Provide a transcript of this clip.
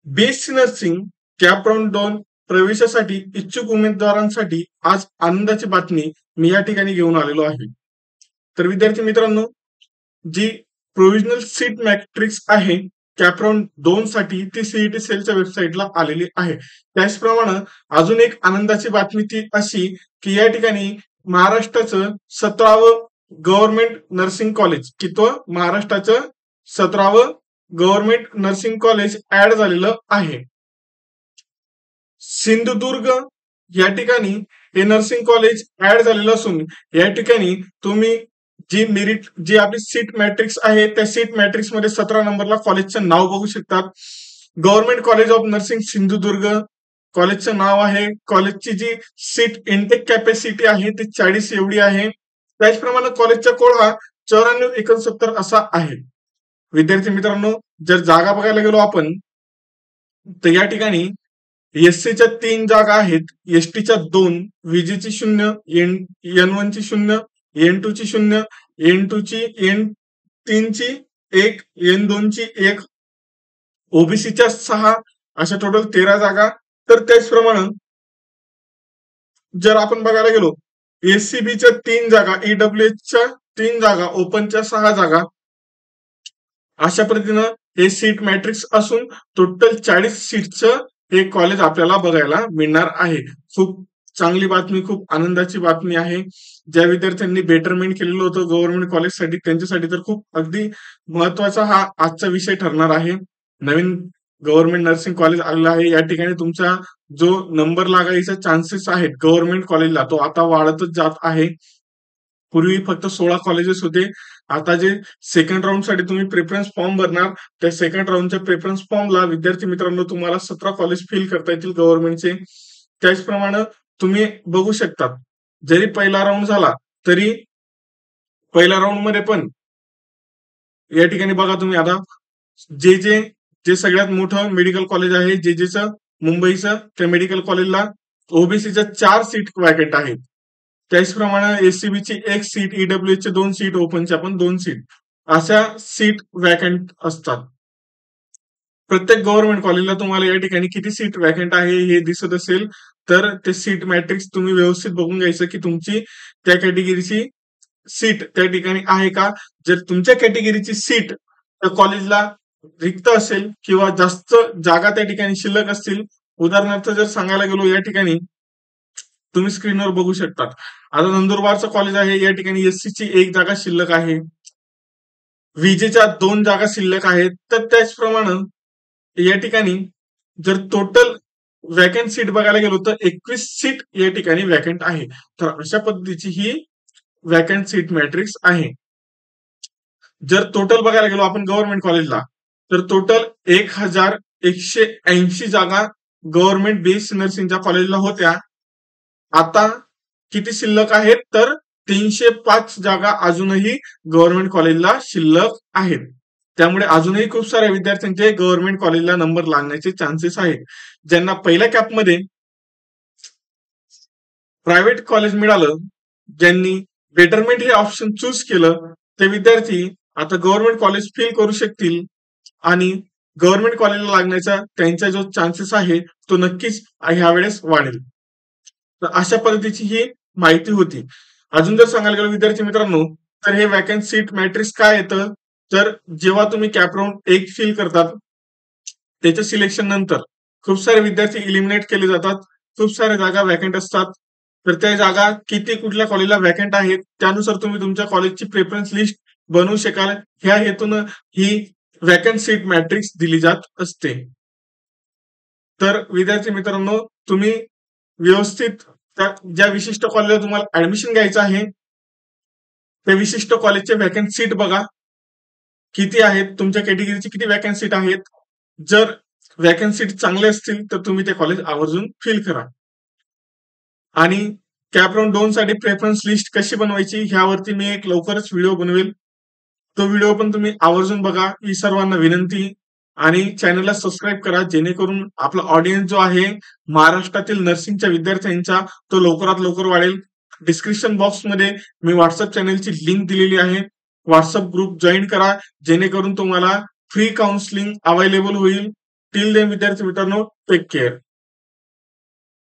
BSc nursing cap round 2 प्रवेशासाठी इच्छुक उमेदवारांसाठी आज आनंदाची बातमी मी या ठिकाणी घेऊन आलेलो आहे. तर विद्यार्थी मित्रांनो, जी प्रोव्हिजनल सीट मॅट्रिक्स आहे कॅप राऊंड 2 साठी ती सीईटी सेलच्या वेबसाईटला आलेली आहे. त्याचप्रमाणे अजून एक आनंदाची बातमी ती अशी की या ठिकाणी महाराष्ट्राचं 17वं गव्हर्नमेंट नर्सिंग कॉलेज महाराष्ट्राचं 17वं गव्हर्नमेंट नर्सिंग कॉलेज ऍड झालेलं आहे. सिंधुदुर्ग या ठिकाणी हे नर्सिंग कॉलेज ऍड झालेलं असून या ठिकाणी तुम्ही जी आपली सीट मॅट्रिक्स आहे त्या सीट मॅट्रिक्स मध्ये 17 नंबरला कॉलेजचं नाव बघू शकतात. Government college of nursing Sindhudurg कॉलेजचं नाव आहे. कॉलेजची जी सीट इनटेक कॅपॅसिटी आहे ती 40 एवढी आहे. त्याचप्रमाणे कॉलेजचा कोड हा 9469 असा आहे. विद्यार्थी मित्रांनो, जर जागा बघायला गेलो आपण तर या ठिकाणी एससीच्या 3 जागा आहेत, एसटीच्या 2, व्हीजीची 0, N1 ची 0, N2 ची 0, N2 ची N3 ची 1, N2 ची 1, ओबीसीच्या 6 अशा टोटल 13 जागा. तर त्याचप्रमाणे जर आपण बघायला गेलो एससीबीच्या 3 जागा, ईडब्ल्यूएचच्या 3 जागा, ओपनच्या 6 जागा अशा पद्धतीनं हे सीट मॅट्रिक्स असून टोटल 40 सीटचं हे कॉलेज आपल्याला बघायला मिळणार आहे. खूप चांगली बातमी, खूप आनंदाची बातमी आहे. ज्या विद्यार्थ्यांनी बेटरमेंट केलेलं होतं गव्हर्नमेंट कॉलेजसाठी त्यांच्यासाठी तर खूप अगदी महत्वाचा हा आजचा विषय ठरणार आहे. नवीन गव्हर्नमेंट नर्सिंग कॉलेज आलेलं आहे. या ठिकाणी तुमचा जो नंबर लागायचा चान्सेस आहेत गव्हर्नमेंट कॉलेजला तो आता वाढतच जात आहे. पूर्वी फक्त 16 कॉलेजेस होते. आता जे सेकंड राऊंड साठी तुम्ही प्रेफरन्स फॉर्म भरणार त्या सेकंड राऊंडच्या प्रेफरन्स फॉर्मला विद्यार्थी मित्रांनो तुम्हाला 17 कॉलेज फिल करता येतील गव्हर्नमेंटचे. त्याचप्रमाणे तुम्ही बघू शकता जरी पहिला राऊंड झाला तरी पहिल्या राऊंड मध्ये पण या ठिकाणी बघा तुम्ही आता जे सगळ्यात मोठं मेडिकल कॉलेज आहे जेचं मुंबईचं त्या मेडिकल कॉलेजला ओबीसीच्या 4 सीट वॅकेंट आहेत. त्याचप्रमाणे एससीबीची 1 सीट, ईडब्ल्यूएचची 2 सीट, ओपनच्या पण 2 सीट अशा सीट वॅकंट असतात. प्रत्येक गव्हर्नमेंट कॉलेजला तुम्हाला या ठिकाणी किती सीट वॅकंट आहे हे दिसत असेल तर ते सीट मॅट्रिक्स तुम्ही व्यवस्थित बघून घ्यायचं की तुमची त्या कॅटेगरीची सीट त्या ठिकाणी आहे का. जर तुमच्या कॅटेगरीची सीट त्या कॉलेजला रिक्त असेल किंवा जास्त जागा त्या ठिकाणी शिल्लक असतील, उदाहरणार्थ जर सांगायला गेलो या ठिकाणी तुम्ही स्क्रीनवर बघू शकता. आता नंदुरबारचं कॉलेज आहे, या ठिकाणी एससीची 1 जागा शिल्लक आहे, व्हीजेच्या 2 जागा शिल्लक आहेत. तर त्याचप्रमाणे या ठिकाणी जर टोटल वॅकंट सीट बघायला गेलो तर 21 सीट या ठिकाणी वॅकंट आहे. तर अशा पद्धतीची ही वॅकंट सीट मॅट्रिक्स आहे. जर टोटल बघायला गेलो आपण गव्हर्नमेंट कॉलेजला तर टोटल 1180 जागा गव्हर्नमेंट बीएससी नर्सिंगच्या कॉलेजला होत्या. आता किती शिल्लक आहेत तर 305 जागा अजूनही गव्हर्नमेंट कॉलेजला शिल्लक आहेत. त्यामुळे अजूनही खूप साऱ्या विद्यार्थ्यांचे गव्हर्नमेंट कॉलेजला नंबर लागण्याचे चान्सेस आहेत. ज्यांना पहिल्या कॅपमध्ये प्रायव्हेट कॉलेज मिळालं, ज्यांनी बेटरमेंट हे ऑप्शन चूज केलं ते विद्यार्थी आता गव्हर्नमेंट कॉलेज फिल करू शकतील आणि गव्हर्नमेंट कॉलेजला लागण्याचा त्यांचा जो चान्सेस आहे तो नक्कीच ह्या वेळेस वाढेल. तर अशा पद्धतीची ही माहिती होती. अजून जर सांगायला गेलो विद्यार्थी मित्रांनो तर हे वॅकंट सीट मॅट्रिक्स काय येतं तर जेव्हा तुम्ही कॅप राऊंड 1 फिल करतात त्याच्या सिलेक्शन नंतर खूप सारे विद्यार्थी इलिमिनेट केले जातात. खूप साऱ्या जागा वॅकंट असतात. तर त्या जागा किती कुठल्या कॉलेजला वॅकंट आहेत त्यानुसार तुम्ही तुमच्या कॉलेजची प्रेफरन्स लिस्ट बनवू शकाल. ह्या हेतून ही वॅकंट सीट मॅट्रिक्स दिली जात असते. तर विद्यार्थी मित्रांनो तुम्ही व्यवस्थित ज्या विशिष्ट कॉलेजला तुम्हाला ऍडमिशन घ्यायचं आहे त्या विशिष्ट कॉलेजचे वॅकंट सीट बघा किती आहेत, तुमच्या कॅटेगरीची किती वॅकंट सीट आहेत. जर वॅकंट सीट चांगले असतील तर तुम्ही ते कॉलेज आवर्जून फिल करा. आणि कॅप राऊंड 2 साठी प्रेफरन्स लिस्ट कशी बनवायची ह्यावरती मी एक लवकरच व्हिडिओ बनवेल. तो व्हिडिओ पण तुम्ही आवर्जून बघा ही सर्वांना विनंती. आणि चॅनलला सबस्क्राईब करा जेणेकरून आपला ऑडियन्स जो आहे महाराष्ट्रातील नर्सिंगच्या विद्यार्थ्यांचा तो लवकरात लवकर वाढेल. डिस्क्रिप्शन बॉक्समध्ये मी व्हॉट्सअप चॅनलची लिंक दिलेली आहे. व्हॉट्सअप ग्रुप जॉईन करा जेणेकरून तुम्हाला फ्री काउन्सिलिंग अवेलेबल होईल. टिल देन विद्यार्थी मित्रांनो, टेक केअर.